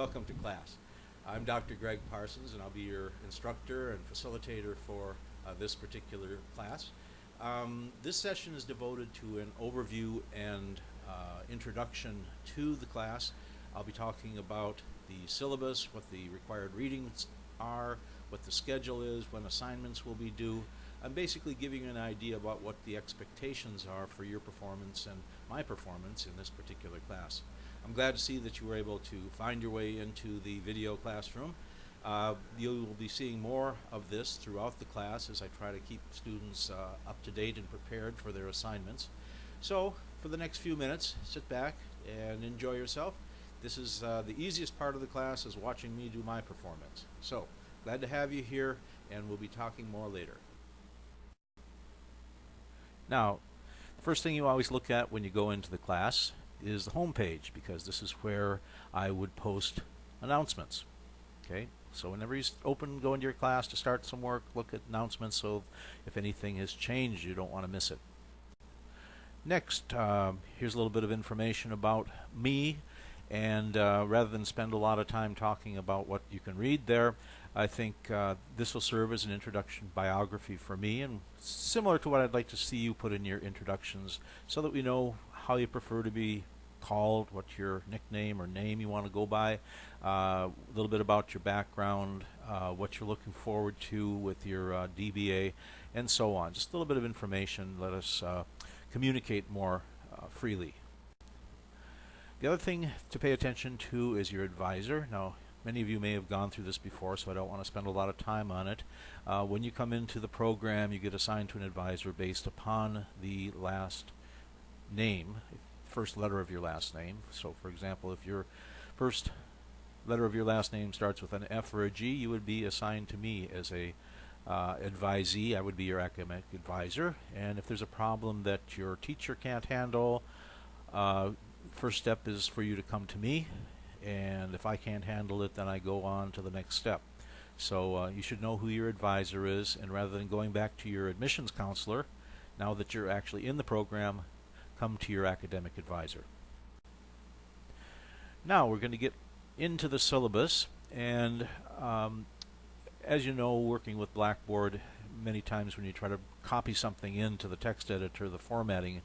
welcome to class. I'm Dr. Greg Parsons, and I'll be your instructor and facilitator for this particular class. This session is devoted to an overview and introduction to the class. I'll be talking about the syllabus, what the required readings are, what the schedule is, when assignments will be due. I'm basically giving you an idea about what the expectations are for your performance and my performance in this particular class. I'm glad to see that you were able to find your way into the video classroom. You will be seeing more of this throughout the class as I try to keep students up to date and prepared for their assignments. So for the next few minutes, sit back and enjoy yourself. This is the easiest part of the class is watching me do my performance. So glad to have you here, and we'll be talking more later. Now, the first thing you always look at when you go into the class is the home page, because this is where I would post announcements. Okay, so whenever you go into your class to start some work, look at announcements, so if anything has changed, you don't want to miss it. Next, here's a little bit of information about me, and rather than spend a lot of time talking about what you can read there, I think this will serve as an introduction biography for me, and similar to what I'd like to see you put in your introductions, so that we know how you prefer to be called, what your nickname or name you want to go by, a little bit about your background, what you're looking forward to with your DBA, and so on. Just a little bit of information. Let us communicate more freely. The other thing to pay attention to is your advisor. Now, many of you may have gone through this before, so I don't want to spend a lot of time on it. When you come into the program, you get assigned to an advisor based upon the last name, first letter of your last name. So for example, if your first letter of your last name starts with an F or a G, you would be assigned to me as a advisee. I would be your academic advisor, and if there's a problem that your teacher can't handle, first step is for you to come to me, and if I can't handle it, then I go on to the next step. So you should know who your advisor is, and rather than going back to your admissions counselor, now that you're actually in the program, come to your academic advisor. Now we're going to get into the syllabus, and as you know, working with Blackboard, many times when you try to copy something into the text editor, the formatting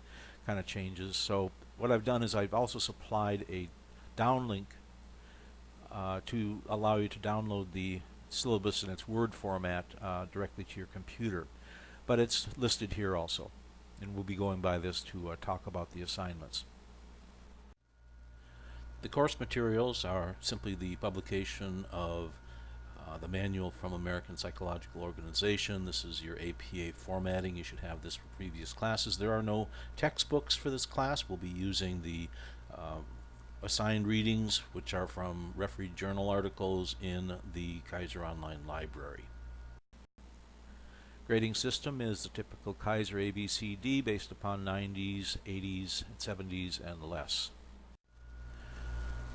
kind of changes. So what I've done is I've also supplied a downlink to allow you to download the syllabus in its Word format directly to your computer. But it's listed here also, and we'll be going by this to talk about the assignments. The course materials are simply the publication of the manual from American Psychological Organization. This is your APA formatting. You should have this for previous classes. There are no textbooks for this class. We'll be using the assigned readings, which are from refereed journal articles in the Kaiser Online Library. Grading system is the typical Kaiser ABCD based upon 90s, 80s, 70s, and less.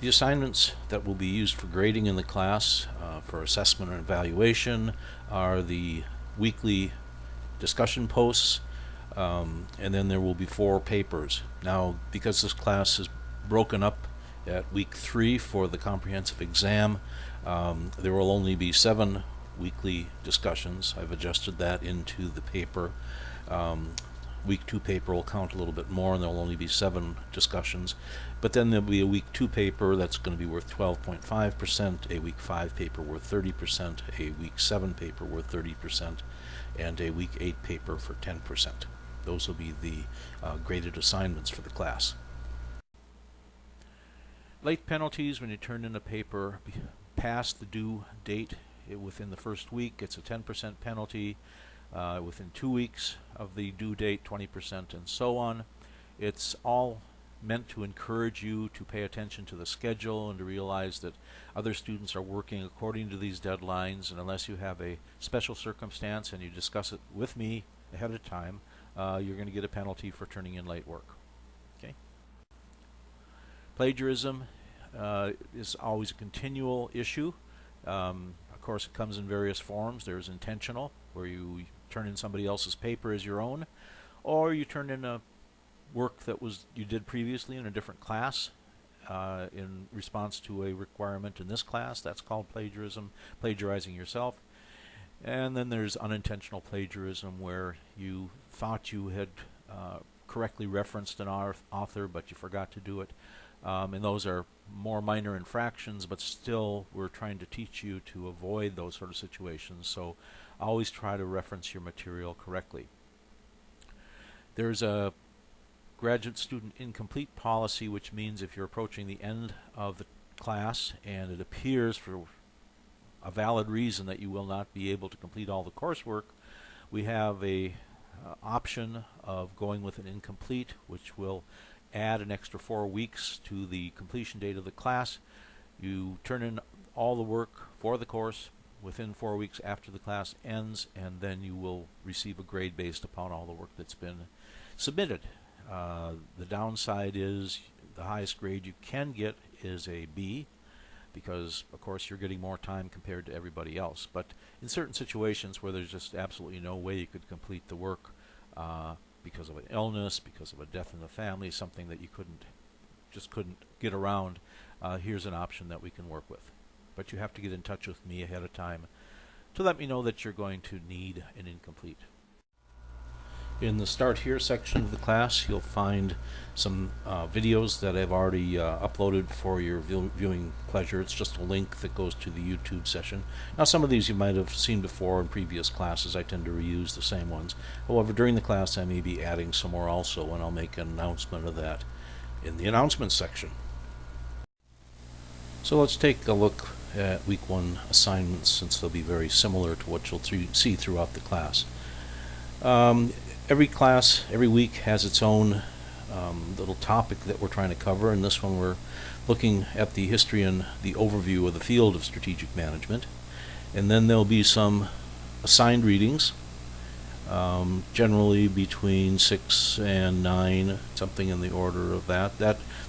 The assignments that will be used for grading in the class for assessment and evaluation are the weekly discussion posts, and then there will be 4 papers. Now, because this class is broken up at week 3 for the comprehensive exam, there will only be 7 weekly discussions. I've adjusted that into the paper. Week 2 paper will count a little bit more, and there will only be 7 discussions. But then there'll be a week 2 paper that's going to be worth 12.5%, a week 5 paper worth 30%, a week 7 paper worth 30%, and a week 8 paper for 10%. Those will be the graded assignments for the class. Late penalties: when you turn in a paper past the due date within the first week, it's a 10% penalty. Within 2 weeks of the due date, 20%, and so on. It's all meant to encourage you to pay attention to the schedule and to realize that other students are working according to these deadlines, and unless you have a special circumstance and you discuss it with me ahead of time, you're going to get a penalty for turning in late work. Okay? Plagiarism is always a continual issue. Of course, it comes in various forms. There's intentional, where you turn in somebody else's paper as your own, or you turn in a work that you did previously in a different class in response to a requirement in this class. That's called plagiarism, plagiarizing yourself. And then there's unintentional plagiarism, where you thought you had correctly referenced an author, but you forgot to do it. And those are more minor infractions, but still we're trying to teach you to avoid those sort of situations. So always try to reference your material correctly. There's a graduate student incomplete policy, which means if you're approaching the end of the class and it appears for a valid reason that you will not be able to complete all the coursework, we have a option of going with an incomplete, which will add an extra 4 weeks to the completion date of the class. You turn in all the work for the course within 4 weeks after the class ends, and then you will receive a grade based upon all the work that's been submitted. The downside is the highest grade you can get is a B, because of course you're getting more time compared to everybody else. But in certain situations where there's just absolutely no way you could complete the work because of an illness, because of a death in the family, something that you couldn't get around, here's an option that we can work with. But you have to get in touch with me ahead of time to let me know that you're going to need an incomplete. In the Start Here section of the class, you'll find some videos that I've already uploaded for your viewing pleasure. It's just a link that goes to the YouTube session. Now, some of these you might have seen before in previous classes. I tend to reuse the same ones. However, during the class I may be adding some more also, and I'll make an announcement of that in the announcements section. So let's take a look at week 1 assignments, since they'll be very similar to what you'll see throughout the class. Every class, every week has its own little topic that we're trying to cover. In this one, we're looking at the history and the overview of the field of strategic management. And then there'll be some assigned readings, generally between 6 and 9, something in the order of that.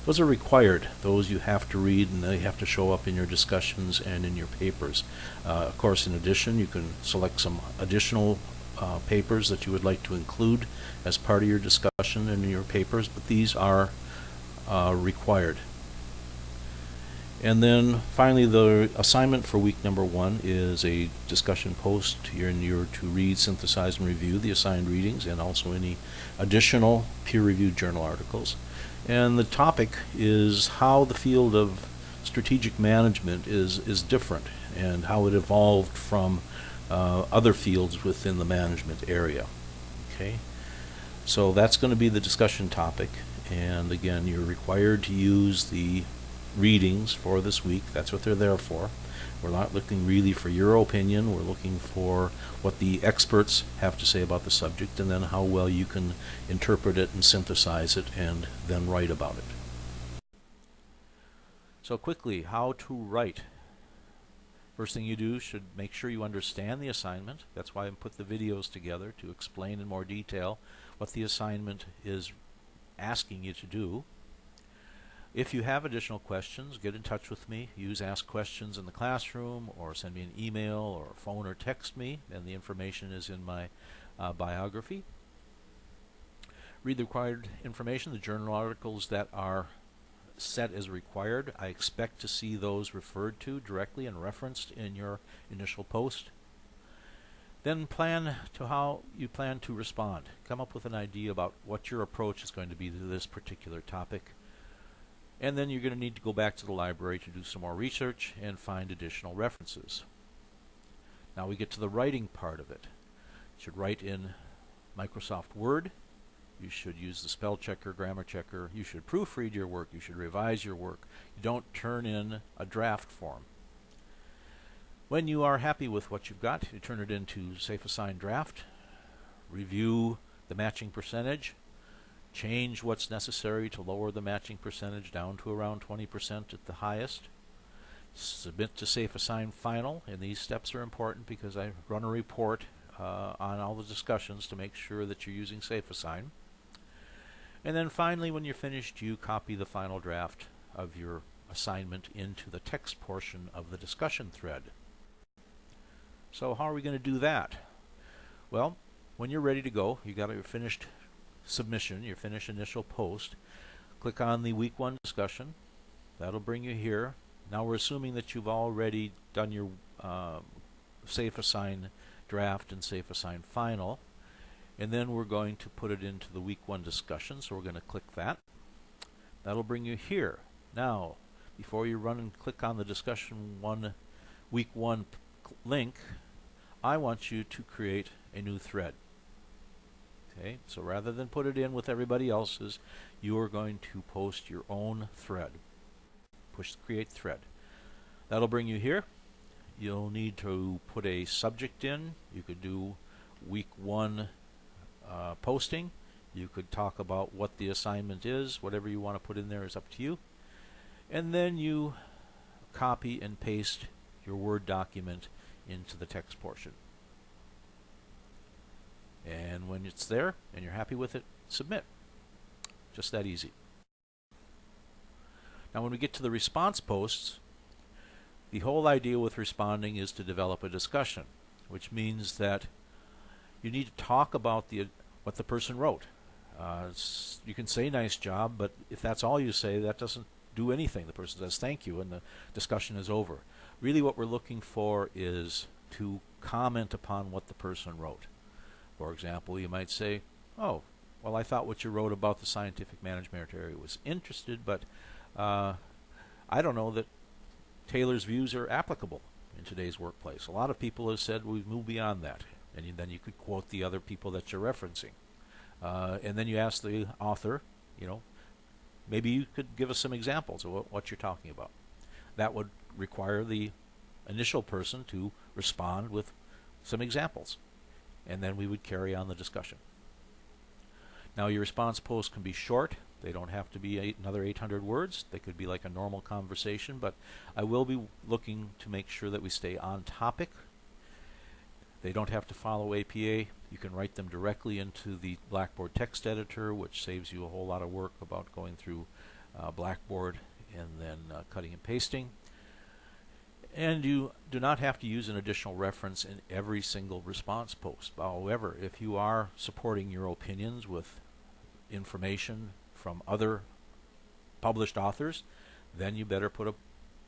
Those are required. Those you have to read, and they have to show up in your discussions and in your papers. Of course, in addition, you can select some additional papers that you would like to include as part of your discussion and in your papers, but these are required. And then finally, the assignment for week number 1 is a discussion post. You're to read, synthesize, and review the assigned readings and also any additional peer-reviewed journal articles. And the topic is how the field of strategic management is different and how it evolved from other fields within the management area. Okay, so that's going to be the discussion topic, and again, you're required to use the readings for this week. That's what they're there for. We're not looking really for your opinion. We're looking for what the experts have to say about the subject, and then how well you can interpret it and synthesize it and then write about it. So quickly, how to write. First thing you do should make sure you understand the assignment. That's why I put the videos together, to explain in more detail what the assignment is asking you to do. If you have additional questions, get in touch with me. Use Ask Questions in the classroom, or send me an email or phone or text me, and the information is in my biography. Read the required information, the journal articles that are set as required. I expect to see those referred to directly and referenced in your initial post. Then plan to how you plan to respond. Come up with an idea about what your approach is going to be to this particular topic. And then you're going to need to go back to the library to do some more research and find additional references. Now we get to the writing part of it. You should write in Microsoft Word. You should use the spell checker, grammar checker. You should proofread your work. You should revise your work. You don't turn in a draft form. When you are happy with what you've got, you turn it into Safe Assign Draft. Review the matching percentage. Change what's necessary to lower the matching percentage down to around 20% at the highest. Submit to Safe Assign Final, and these steps are important because I run a report on all the discussions to make sure that you're using Safe Assign. And then finally, when you're finished, you copy the final draft of your assignment into the text portion of the discussion thread. So how are we going to do that? Well, when you're ready to go, you got your finished submission, your finished initial post. Click on the week 1 discussion, That'll bring you here. Now we're assuming that you've already done your safe assign draft and safe assign final. And then we're going to put it into the week 1 discussion, so we're going to click that. That'll bring you here. Now, before you run and click on the discussion week 1 link, I want you to create a new thread. Okay, so rather than put it in with everybody else's, you are going to post your own thread. Push create thread. That'll bring you here. You'll need to put a subject in. You could do week 1 posting. You could talk about what the assignment is. Whatever you want to put in there is up to you. And then you copy and paste your Word document into the text portion. And when it's there and you're happy with it, submit. Just that easy. Now when we get to the response posts, the whole idea with responding is to develop a discussion, which means that you need to talk about what the person wrote. You can say nice job, but if that's all you say, that doesn't do anything. The person says thank you and the discussion is over. Really what we're looking for is to comment upon what the person wrote. For example, you might say, oh, well, I thought what you wrote about the scientific management area was interested, but I don't know that Taylor's views are applicable in today's workplace. A lot of people have said we've moved beyond that. And then you could quote the other people that you're referencing. And then you ask the author, maybe you could give us some examples of what you're talking about. That would require the initial person to respond with some examples. And then we would carry on the discussion. Now your response posts can be short. They don't have to be another 800 words. They could be like a normal conversation, but I will be looking to make sure that we stay on topic. They don't have to follow APA. You can write them directly into the Blackboard text editor, which saves you a whole lot of work about going through Blackboard and then cutting and pasting. And you do not have to use an additional reference in every single response post. However, if you are supporting your opinions with information from other published authors, then you better put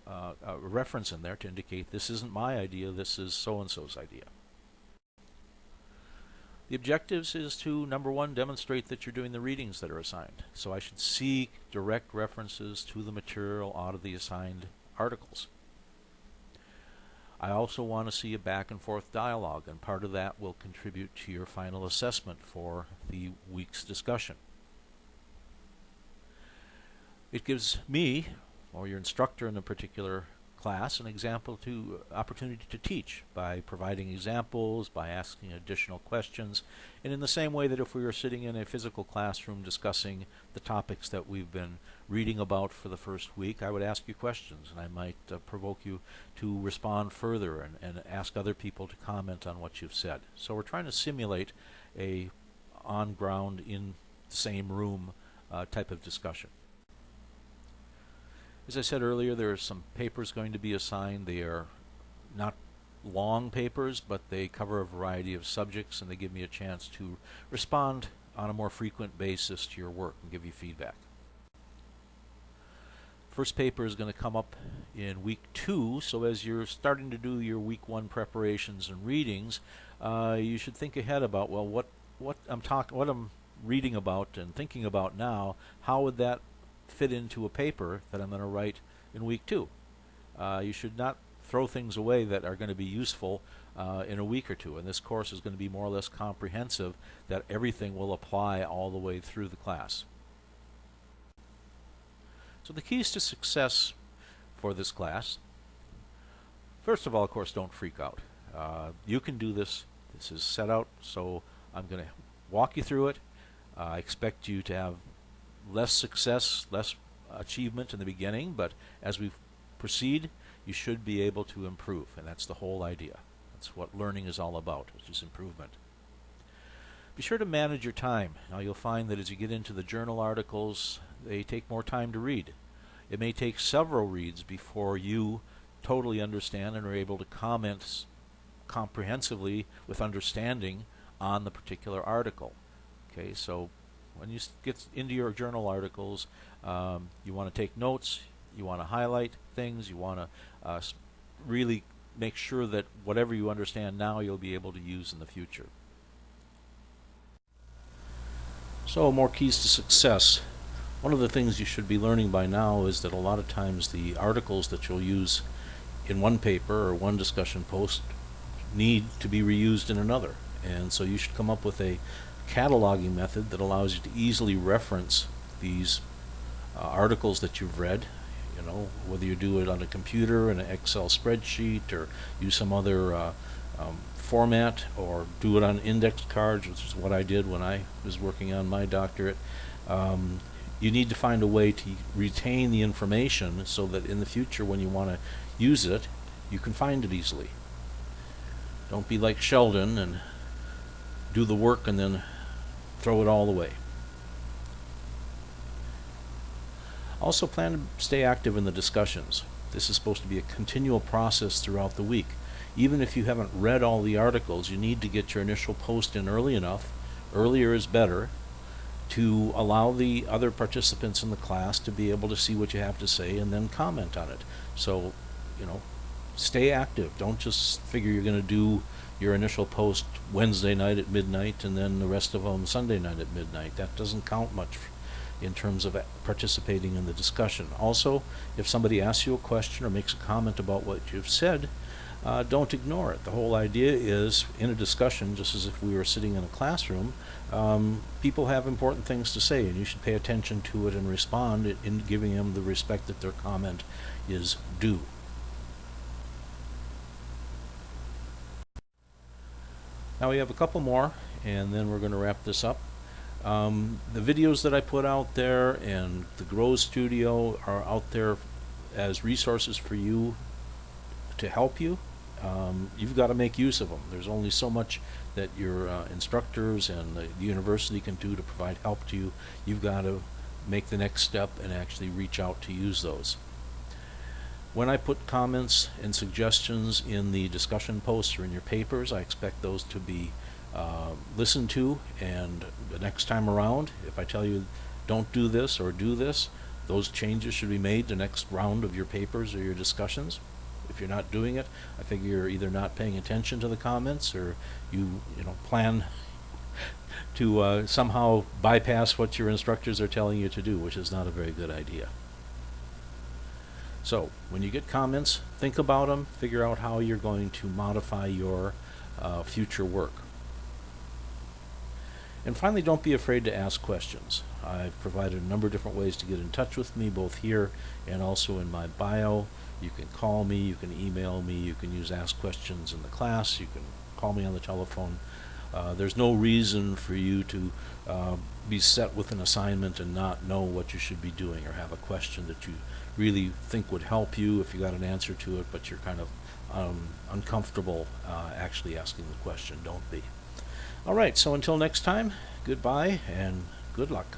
a reference in there to indicate this isn't my idea, this is so-and-so's idea. The objectives is to, number 1, demonstrate that you're doing the readings that are assigned. So I should see direct references to the material out of the assigned articles. I also want to see a back and forth dialogue, and part of that will contribute to your final assessment for the week's discussion. It gives me, or your instructor in a particular class, an opportunity to teach by providing examples, by asking additional questions, and in the same way that if we were sitting in a physical classroom discussing the topics that we've been reading about for the first week, I would ask you questions, and I might provoke you to respond further and ask other people to comment on what you've said. So we're trying to simulate a on-ground, in the same room type of discussion. As I said earlier, there are some papers going to be assigned. They are not long papers, but they cover a variety of subjects, and they give me a chance to respond on a more frequent basis to your work and give you feedback. First paper is going to come up in week 2, so as you're starting to do your week 1 preparations and readings, you should think ahead about, well, what I'm reading about and thinking about now, how would that fit into a paper that I'm going to write in week 2. You should not throw things away that are going to be useful in a week or two. And this course is going to be more or less comprehensive, that everything will apply all the way through the class. So the keys to success for this class, first of all, of course, don't freak out. You can do this. This is set out, so I'm going to walk you through it. I expect you to have less success, less achievement in the beginning, but as we proceed, you should be able to improve, and that's the whole idea. That's what learning is all about, which is improvement. Be sure to manage your time. Now you'll find that as you get into the journal articles, they take more time to read. It may take several reads before you totally understand and are able to comment comprehensively with understanding on the particular article. Okay, so when you get into your journal articles, you want to take notes. You want to highlight things. You want to really make sure that whatever you understand now, you'll be able to use in the future. So, more keys to success. One of the things you should be learning by now is that a lot of times the articles that you'll use in one paper or one discussion post need to be reused in another. And so you should come up with a cataloging method that allows you to easily reference these articles that you've read. You know, whether you do it on a computer in an Excel spreadsheet or use some other format, or do it on index cards, which is what I did when I was working on my doctorate. You need to find a way to retain the information so that in the future when you want to use it, you can find it easily. Don't be like Sheldon and do the work and then throw it all away. Also, plan to stay active in the discussions. This is supposed to be a continual process throughout the week. Even if you haven't read all the articles, you need to get your initial post in early enough, earlier is better, to allow the other participants in the class to be able to see what you have to say and then comment on it. So, you know, stay active. Don't just figure you're going to do your initial post Wednesday night at midnight and then the rest of them Sunday night at midnight. That doesn't count much in terms of participating in the discussion. Also, if somebody asks you a question or makes a comment about what you've said, don't ignore it. The whole idea is, in a discussion, just as if we were sitting in a classroom, people have important things to say, and you should pay attention to it and respond in giving them the respect that their comment is due. Now we have a couple more, and then we're going to wrap this up. The videos that I put out there and the Grow Studio are out there as resources for you to help you. You've got to make use of them. There's only so much that your instructors and the university can do to provide help to you. You've got to make the next step and actually reach out to use those. When I put comments and suggestions in the discussion posts or in your papers, I expect those to be listened to, and the next time around, if I tell you don't do this or do this, those changes should be made the next round of your papers or your discussions. If you're not doing it, I figure you're either not paying attention to the comments, or you plan to somehow bypass what your instructors are telling you to do, which is not a very good idea. So when you get comments, think about them, figure out how you're going to modify your future work. And finally, don't be afraid to ask questions. I've provided a number of different ways to get in touch with me, both here and also in my bio. You can call me, you can email me, you can use Ask Questions in the class, you can call me on the telephone. There's no reason for you to be set with an assignment and not know what you should be doing, or have a question that you really think would help you if you got an answer to it, but you're kind of uncomfortable actually asking the question. Don't be. All right, so until next time, goodbye and good luck.